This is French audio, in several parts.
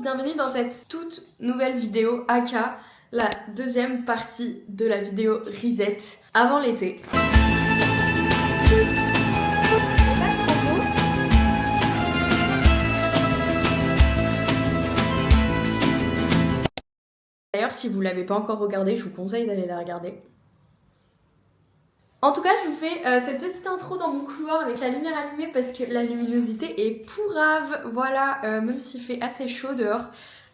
bienvenue dans cette toute nouvelle vidéo aka la deuxième partie de la vidéo Reset avant l'été. D'ailleurs, si vous l'avez pas encore regardée, je vous conseille d'aller la regarder. En tout cas, je vous fais cette petite intro dans mon couloir avec la lumière allumée parce que la luminosité est pourrave. Voilà, même s'il fait assez chaud dehors,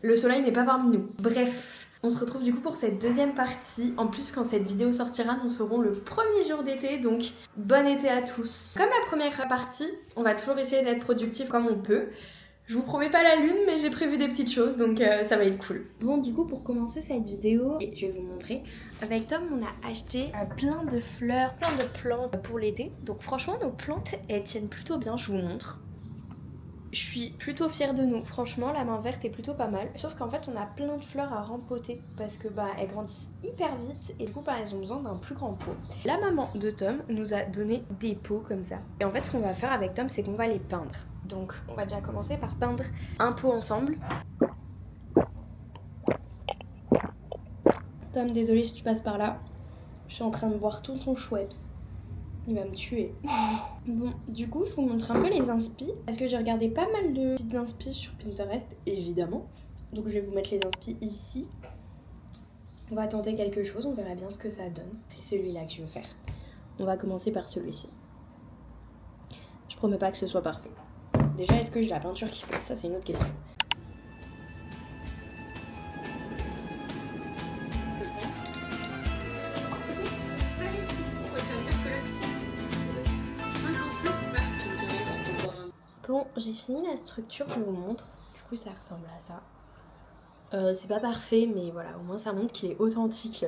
le soleil n'est pas parmi nous. Bref, on se retrouve du coup pour cette deuxième partie. En plus, quand cette vidéo sortira, nous serons le premier jour d'été, donc bon été à tous. Comme la première partie, on va toujours essayer d'être productif comme on peut. Je vous promets pas la lune, mais j'ai prévu des petites choses, donc ça va être cool. Bon, du coup, pour commencer cette vidéo, je vais vous montrer. Avec Tom, on a acheté plein de fleurs, plein de plantes pour l'été. Donc franchement, nos plantes, elles tiennent plutôt bien, je vous montre. Je suis plutôt fière de nous. Franchement, la main verte est plutôt pas mal. Sauf qu'en fait, on a plein de fleurs à rempoter parce que elles grandissent hyper vite et du coup, elles ont besoin d'un plus grand pot. La maman de Tom nous a donné des pots comme ça. Et en fait, ce qu'on va faire avec Tom, c'est qu'on va les peindre. Donc, on va déjà commencer par peindre un pot ensemble. Tom, désolé si tu passes par là. Je suis en train de boire tout ton Schweppes. Il va me tuer. Bon, du coup, je vous montre un peu les inspi. Parce que j'ai regardé pas mal de petites inspi sur Pinterest, évidemment. Donc, je vais vous mettre les inspi ici. On va tenter quelque chose, on verra bien ce que ça donne. C'est celui-là que je veux faire. On va commencer par celui-ci. Je promets pas que ce soit parfait. Déjà, est-ce que j'ai la peinture qu'il faut? Ça, c'est une autre question. Bon, j'ai fini la structure, je vous montre. Du coup, ça ressemble à ça. C'est pas parfait, mais voilà, au moins ça montre qu'il est authentique.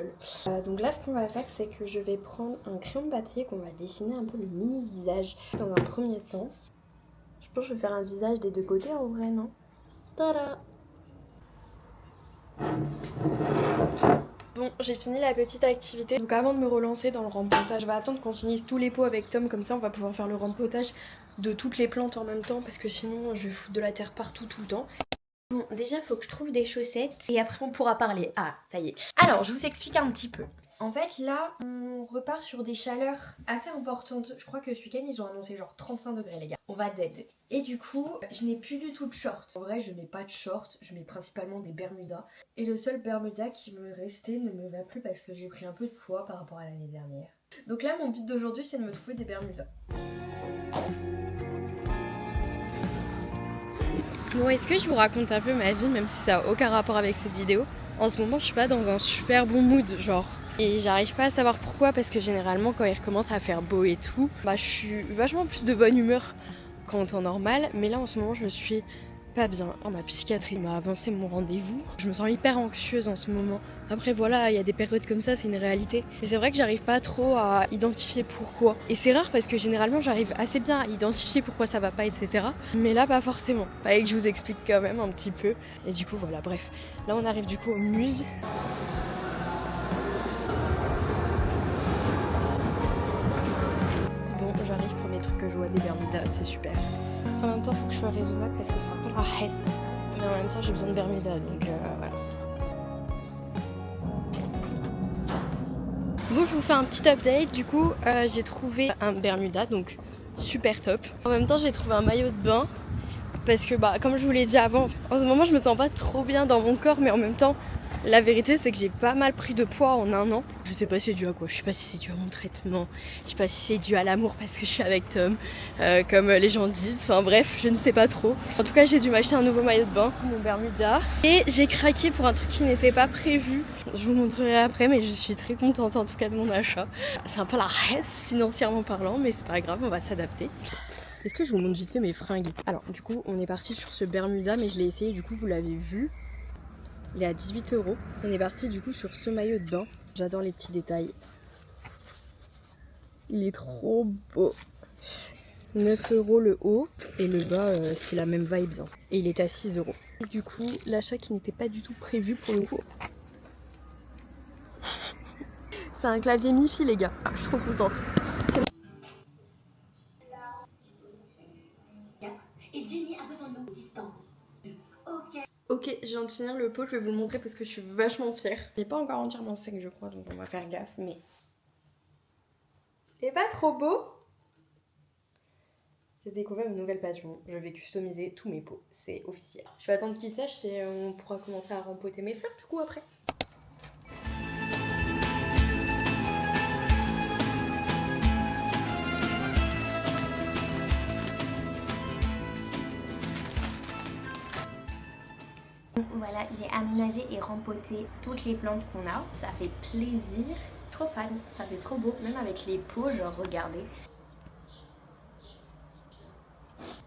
Donc là, ce qu'on va faire, c'est que je vais prendre un crayon de papier qu'on va dessiner un peu le mini visage dans un premier temps. Je pense que je vais faire un visage des deux côtés en vrai, non? Tada! Bon, j'ai fini la petite activité. Donc avant de me relancer dans le rempotage, je vais attendre qu'on finisse tous les pots avec Tom. Comme ça, on va pouvoir faire le rempotage de toutes les plantes en même temps. Parce que sinon, je vais foutre de la terre partout tout le temps. Bon, déjà, il faut que je trouve des chaussettes. Et après, on pourra parler. Ah, ça y est. Alors, je vous explique un petit peu. En fait, là, on repart sur des chaleurs assez importantes. Je crois que ce week-end, ils ont annoncé genre 35 degrés, les gars. On va dead. Et du coup, je n'ai plus du tout de short. En vrai, je mets pas de short. Je mets principalement des bermudas. Et le seul bermuda qui me restait ne me va plus parce que j'ai pris un peu de poids par rapport à l'année dernière. Donc là, mon but d'aujourd'hui, c'est de me trouver des bermudas. Bon, est-ce que je vous raconte un peu ma vie, même si ça n'a aucun rapport avec cette vidéo? En ce moment, je suis pas dans un super bon mood, genre. Et j'arrive pas à savoir pourquoi, parce que généralement, quand il recommence à faire beau et tout, je suis vachement plus de bonne humeur qu'en temps normal. Mais là, en ce moment, je me suis pas bien. Ma psychiatrie m'a avancé mon rendez-vous. Je me sens hyper anxieuse en ce moment. Après, voilà, il y a des périodes comme ça, c'est une réalité. Mais c'est vrai que j'arrive pas trop à identifier pourquoi. Et c'est rare parce que généralement, j'arrive assez bien à identifier pourquoi ça va pas, etc. Mais là, pas forcément. Fallait que je vous explique quand même un petit peu. Et du coup, voilà, bref. Là, on arrive du coup aux Muses. Bon, j'arrive, premier truc que je vois, des bermudas, c'est super. En même temps, il faut que je sois raisonnable parce que c'est un peu la hesse. Mais en même temps, j'ai besoin de bermudas, donc voilà. Bon, je vous fais un petit update. Du coup, j'ai trouvé un bermuda, donc super top. En même temps, j'ai trouvé un maillot de bain parce que, comme je vous l'ai dit avant, en ce moment, je me sens pas trop bien dans mon corps, mais en même temps, la vérité, c'est que j'ai pas mal pris de poids en un an. Je sais pas si c'est dû à quoi, je sais pas si c'est dû à mon traitement, je sais pas si c'est dû à l'amour parce que je suis avec Tom, comme les gens disent, enfin bref, je ne sais pas trop. En tout cas, j'ai dû m'acheter un nouveau maillot de bain, mon bermuda, et j'ai craqué pour un truc qui n'était pas prévu. Je vous montrerai après, mais je suis très contente en tout cas de mon achat. C'est un peu la reste financièrement parlant, mais c'est pas grave, on va s'adapter. Est-ce que je vous montre vite fait mes fringues? Alors du coup, on est parti sur ce bermuda, mais je l'ai essayé, du coup vous l'avez vu. Il est à 18 €. On est parti du coup sur ce maillot de bain. J'adore les petits détails. Il est trop beau. 9 € le haut et le bas c'est la même vibe. Et il est à 6 €. Du coup, l'achat qui n'était pas du tout prévu pour le coup. C'est un clavier Mi-Fi les gars. Je suis trop contente. Et Jenny a besoin de nous distante. Ok, Ok, je viens de finir le pot, je vais vous le montrer parce que je suis vachement fière. Il n'est pas encore entièrement sec je crois, donc on va faire gaffe, mais... Il est pas trop beau? J'ai découvert une nouvelle passion, je vais customiser tous mes pots, c'est officiel. Je vais attendre qu'il sèche et on pourra commencer à rempoter mes fleurs du coup après. Voilà, j'ai aménagé et rempoté toutes les plantes qu'on a. Ça fait plaisir. Trop fan, ça fait trop beau. Même avec les pots, genre regardez.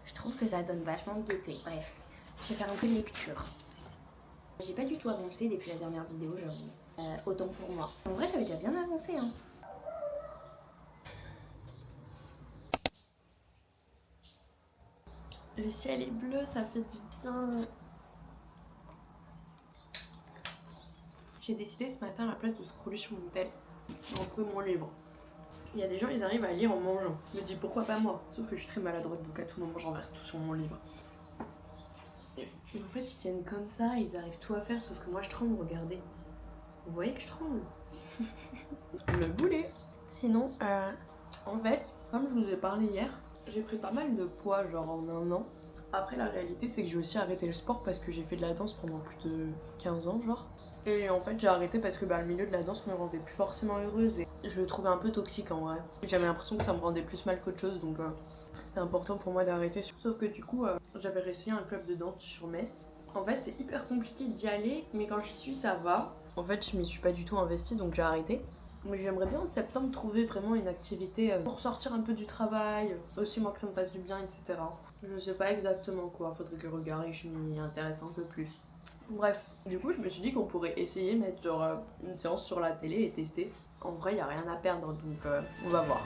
Je trouve que ça donne vachement de gaieté. Bref, je vais faire un peu de lecture. J'ai pas du tout avancé depuis la dernière vidéo, j'avoue. Autant pour moi. En vrai, j'avais déjà bien avancé, hein. Le ciel est bleu, ça fait du bien. J'ai décidé ce matin à la place de scroller sur mon tel, d'ouvrir mon livre. Il y a des gens, ils arrivent à lire en mangeant. Je me dis pourquoi pas moi? Sauf que je suis très maladroite, donc à tout moment j'en verse tout sur mon livre. Et en fait ils tiennent comme ça, ils arrivent tout à faire, sauf que moi je tremble, regardez. Vous voyez que je tremble? Le boulet. Sinon, en fait, comme je vous ai parlé hier, j'ai pris pas mal de poids genre en un an. Après la réalité c'est que j'ai aussi arrêté le sport parce que j'ai fait de la danse pendant plus de 15 ans genre. Et en fait j'ai arrêté parce que le milieu de la danse me rendait plus forcément heureuse et je le trouvais un peu toxique en vrai. J'avais l'impression que ça me rendait plus mal qu'autre chose donc c'était important pour moi d'arrêter. Sauf que du coup j'avais réussi un club de danse sur Metz. En fait c'est hyper compliqué d'y aller mais quand j'y suis ça va. En fait je m'y suis pas du tout investie donc j'ai arrêté. Mais j'aimerais bien en septembre trouver vraiment une activité pour sortir un peu du travail, aussi moi que ça me fasse du bien, etc. Je sais pas exactement quoi, faudrait que je regarde et que je m'y intéresse un peu plus. Bref, du coup je me suis dit qu'on pourrait essayer mettre genre une séance sur la télé et tester. En vrai y a rien à perdre donc on va voir.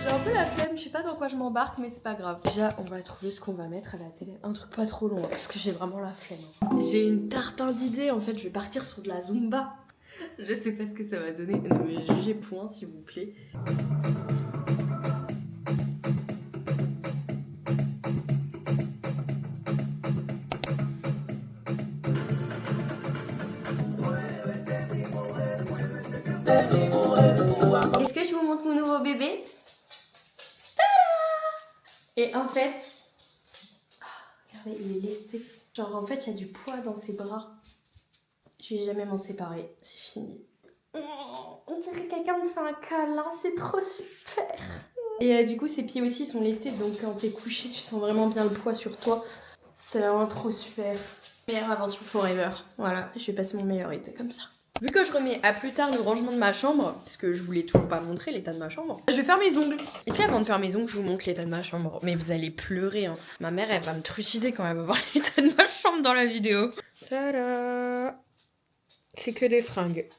J'ai un peu la flemme, je sais pas dans quoi je m'embarque mais c'est pas grave. Déjà on va trouver ce qu'on va mettre à la télé. Un truc pas trop long parce que j'ai vraiment la flemme. J'ai une tarpin d'idées en fait, je vais partir sur de la Zumba. Je sais pas ce que ça va donner, non mais jugez point s'il vous plaît. Est-ce que je vous montre mon nouveau bébé? Et en fait, regardez, il est laissé. Genre en fait, il y a du poids dans ses bras. Je vais jamais m'en séparer, c'est fini. On dirait que quelqu'un me fait un câlin, c'est trop super. Et du coup, ses pieds aussi sont lestés, donc quand t'es couché, tu sens vraiment bien le poids sur toi. C'est vraiment trop super. Meilleure aventure forever. Voilà, je vais passer mon meilleur été comme ça. Vu que je remets à plus tard le rangement de ma chambre, parce que je voulais toujours pas montrer l'état de ma chambre, je vais faire mes ongles. Et puis avant de faire mes ongles, je vous montre l'état de ma chambre. Mais vous allez pleurer, hein. Ma mère, elle va me trucider quand elle va voir l'état de ma chambre dans la vidéo. Tada! C'est que des fringues.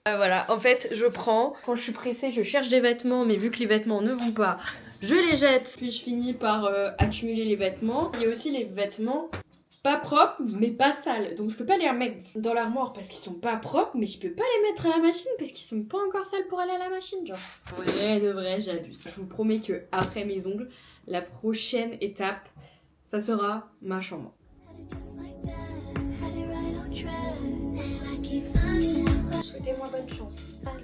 Voilà, en fait, je prends. Quand je suis pressée, je cherche des vêtements, mais vu que les vêtements ne vont pas, je les jette. Puis je finis par accumuler les vêtements. Il y a aussi les vêtements pas propres, mais pas sales. Donc je peux pas les remettre dans l'armoire parce qu'ils sont pas propres, mais je peux pas les mettre à la machine parce qu'ils sont pas encore sales pour aller à la machine, genre. Ouais, de vrai, j'abuse. Je vous promets que après mes ongles, la prochaine étape, ça sera ma chambre. Souhaitez-moi bonne chance. Alors.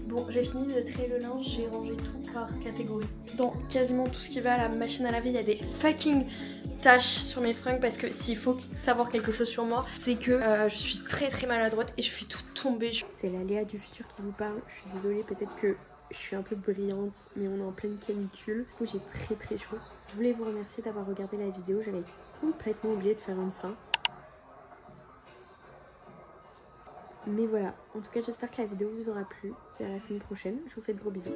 Bon, j'ai fini de trier le linge, j'ai rangé tout par catégorie. Dans quasiment tout ce qui va à la machine à laver, il y a des fucking taches sur mes fringues parce que s'il faut savoir quelque chose sur moi, c'est que je suis très maladroite et je fais tout tomber. C'est la Léa du futur qui vous parle, je suis désolée, peut-être que je suis un peu brillante, mais on est en pleine canicule. Du coup, j'ai très chaud. Je voulais vous remercier d'avoir regardé la vidéo, j'avais complètement oublié de faire une fin. Mais voilà, en tout cas j'espère que la vidéo vous aura plu. C'est à la semaine prochaine, je vous fais de gros bisous.